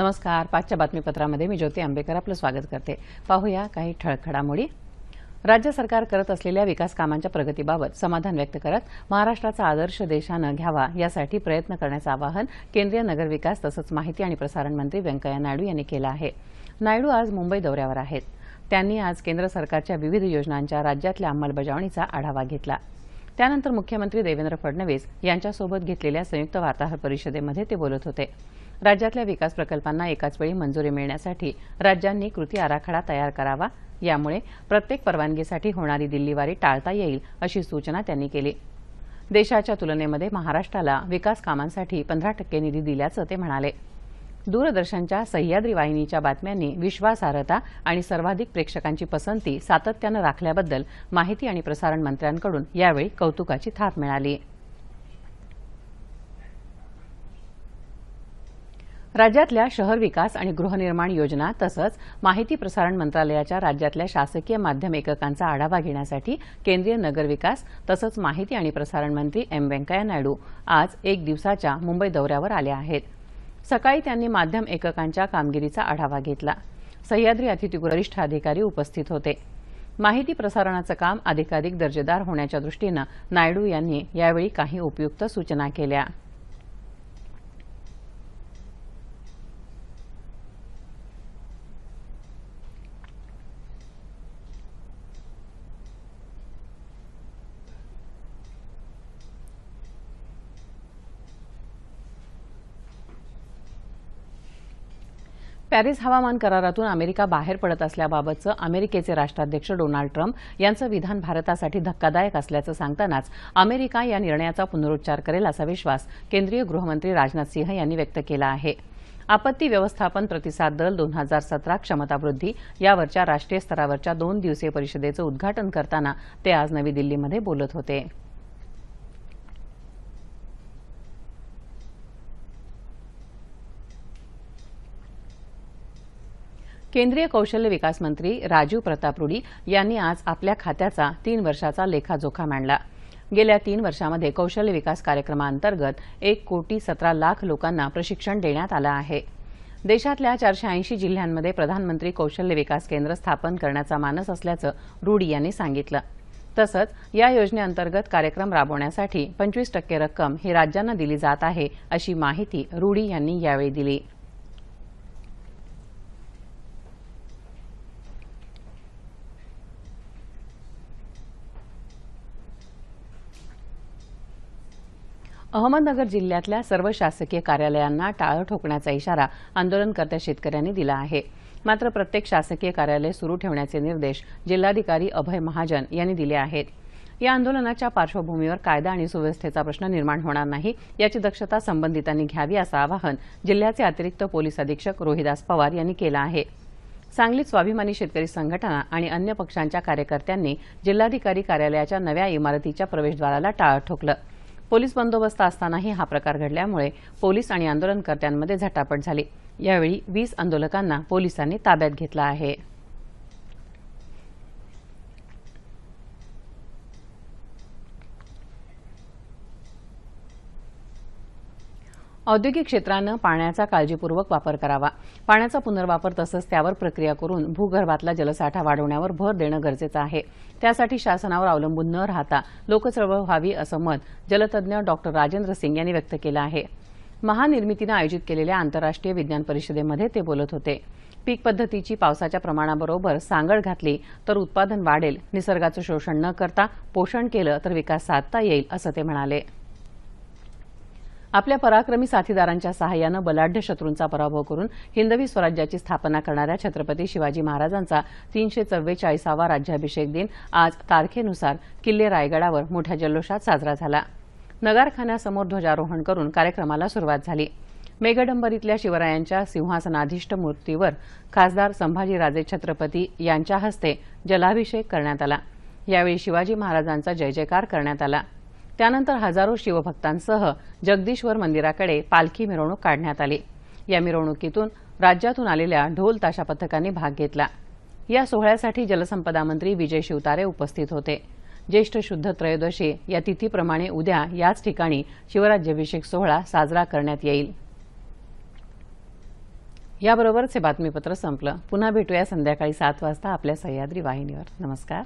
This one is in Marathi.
नमस्कार. पाचच्या बातमीपत्रामध्ये मी ज्योती आंबेकर आपलं स्वागत करते. पाहूया काही ठळक घडामोडी. राज्य सरकार करत असलेल्या विकास कामांच्या प्रगतीबाबत समाधान व्यक्त करत महाराष्ट्राचा आदर्श देशानं घ्यावा यासाठी प्रयत्न करण्याचं आवाहन केंद्रीय नगरविकास तसंच माहिती आणि प्रसारण मंत्री व्यंकय्या नायडू यांनी केलं आहे. नायडू आज मुंबई दौऱ्यावर आहेत. त्यांनी आज केंद्र सरकारच्या विविध योजनांच्या राज्यातल्या अंमलबजावणीचा आढावा घेतला. त्यानंतर मुख्यमंत्री देवेंद्र फडणवीस यांच्यासोबत घेतलेल्या संयुक्त वार्ताहर परिषदेमध्ये ते बोलत होते. राज्यातल्या विकास प्रकल्पांना एकाच वेळी मंजुरी मिळण्यासाठी राज्यांनी कृती आराखडा तयार करावा. यामुळे प्रत्येक परवानगीसाठी होणारी दिल्लीवारी टाळता येईल अशी सूचना त्यांनी केली. देशाच्या तुलनेमध्ये महाराष्ट्राला विकास कामांसाठी 15% निधी दिल्याचं ते म्हणाले. दूरदर्शनच्या सह्याद्री वाहिनीच्या बातम्यांनी विश्वासार्हता आणि सर्वाधिक प्रेक्षकांची पसंती सातत्यानं राखल्याबद्दल माहिती आणि प्रसारण मंत्र्यांकडून यावेळी कौतुकाची थाप मिळाली. राज्यातल्या शहर विकास आणि गृहनिर्माण योजना तसंच माहिती प्रसारण मंत्रालयाच्या राज्यातल्या शासकीय माध्यम एककांचा आढावा घेण्यासाठी केंद्रीय नगरविकास तसंच माहिती आणि प्रसारण मंत्री व्यंकय्या नायडू आज एक दिवसाच्या मुंबई दौऱ्यावर आले आहेत. सकाळी त्यांनी माध्यम एककांच्या कामगिरीचा आढावा घेतला. सह्याद्री अतिथीगृह वरिष्ठ अधिकारी उपस्थित होते. माहिती प्रसारणाचं काम अधिकाधिक दर्जेदार होण्याच्या दृष्टीनं नायडू यांनी यावेळी काही उपयुक्त सूचना केल्या. पॅरिस हवामान करारातून अमेरिका बाहेर पडत असल्याबाबतचं अमेरिकेचे राष्ट्राध्यक्ष डोनाल्ड ट्रम्प यांचं विधान भारतासाठी धक्कादायक असल्याचं सांगतानाच अमेरिका या निर्णयाचा पुनरुच्चार करेल असा विश्वास केंद्रीय गृहमंत्री राजनाथ सिंह यांनी व्यक्त केला आहे. आपत्ती व्यवस्थापन प्रतिसाद दल 2017 क्षमतावृद्धी यावरच्या राष्ट्रीय स्तरावरच्या 2 दिवसीय परिषदेचं उद्घाटन करताना ते आज नवी दिल्लीमध्ये बोलत होते. केंद्रीय कौशल्य विकास मंत्री राजीव प्रताप रुडी यांनी आज आपल्या खात्याचा 3 वर्षाचा लेखाजोखा मांडला. गेल्या 3 वर्षांमध्ये कौशल्य विकास कार्यक्रमाअंतर्गत 1,17,00,000 लोकांना प्रशिक्षण देण्यात आलं आहे. देशातल्या 480 जिल्ह्यांमध्ये प्रधानमंत्री कौशल्य विकास केंद्र स्थापन करण्याचा मानस असल्याचं रुडी यांनी सांगितलं. तसंच या योजनेअंतर्गत कार्यक्रम राबवण्यासाठी 25% रक्कम ही राज्यांना दिली जात आहे अशी माहिती रुडी यांनी यावेळी दिली. अहमदनगर जिल्ह्यातल्या सर्व शासकीय कार्यालयांना टाळं ठोकण्याचा इशारा आंदोलनकर्त्या शेतकऱ्यांनी दिला आहे. मात्र प्रत्येक शासकीय कार्यालय सुरू ठेवण्याचे निर्देश जिल्हाधिकारी अभय महाजन यांनी दिले आहेत. या आंदोलनाच्या पार्श्वभूमीवर कायदा आणि सुव्यवस्थेचा प्रश्न निर्माण होणार नाही याची दक्षता संबंधितांनी घ्यावी असं आवाहन जिल्ह्याचे अतिरिक्त पोलीस अधीक्षक रोहिदास पवार यांनी केलं आहे. सांगलीत स्वाभिमानी शेतकरी संघटना आणि अन्य पक्षांच्या कार्यकर्त्यांनी जिल्हाधिकारी कार्यालयाच्या नव्या इमारतीच्या प्रवेशद्वाराला टाळं ठोकलं. पोलीस बंदोबस्त असतानाही हा प्रकार घडल्यामुळे पोलीस आणि आंदोलनकर्त्यांमध्ये झटापट झाली. यावेळी 20 आंदोलकांना पोलिसांनी ताब्यात घेतलं आहे. औद्योगिक क्षेत्रानं पाण्याचा काळजीपूर्वक वापर करावा. पाण्याचा पुनर्वापर तसंच त्यावर प्रक्रिया करून भूगर्भातला जलसाठा वाढवण्यावर भर देणं गरजेचं आहे. त्यासाठी शासनावर अवलंबून न राहता लोकचळवळ व्हावी असं मत जलतज्ञ डॉक्टर राजेंद्र सिंग यांनी व्यक्त केलं आहे. महानिर्मितीनं आयोजित केलेल्या आंतरराष्ट्रीय विज्ञान परिषदेमध्ये ते बोलत होते. पीक पद्धतीची पावसाच्या प्रमाणाबरोबर सांगड घातली तर उत्पादन वाढेल. निसर्गाचं शोषण न करता पोषण केलं तर विकास साधता येईल असं ते म्हणाले. आपल्या पराक्रमी साथीदारांच्या सहाय्यानं बलाढ्य शत्रूंचा पराभव करून हिंदवी स्वराज्याची स्थापना करणाऱ्या छत्रपती शिवाजी महाराजांचा 344वा राज्याभिषेक दिन आज तारखेनुसार किल्ले रायगडावर मोठ्या जल्लोषात साजरा झाला. नगारखान्यासमोर ध्वजारोहण करून कार्यक्रमाला सुरुवात झाली. मेघडंबरीतल्या शिवरायांच्या सिंहासनाधीष्ट मूर्तीवर खासदार संभाजीराजे छत्रपती यांच्या हस्ते जलाभिषेक करण्यात आला. यावेळी शिवाजी महाराजांचा जय जयकार करण्यात आला. त्यानंतर हजारो शिवभक्तांसह जगदीश्वर मंदिराकडे पालखी मिरवणूक काढण्यात आली. या मिरवणुकीतून राज्यातून आलेल्या ढोल ताशा पथकांनी भाग घेतला. या सोहळ्यासाठी जलसंपदा मंत्री विजय शिवतारे उपस्थित होते. ज्येष्ठ शुद्ध त्रयोदशी या तिथीप्रमाणे उद्या याच ठिकाणी शिवराज्याभिषेक सोहळा साजरा करण्यात येईल. याबरोबरच हे बातमीपत्र संपलं. पुन्हा भेटूया संध्याकाळी 7 वाजता आपल्या सह्याद्री वाहिनीवर. नमस्कार.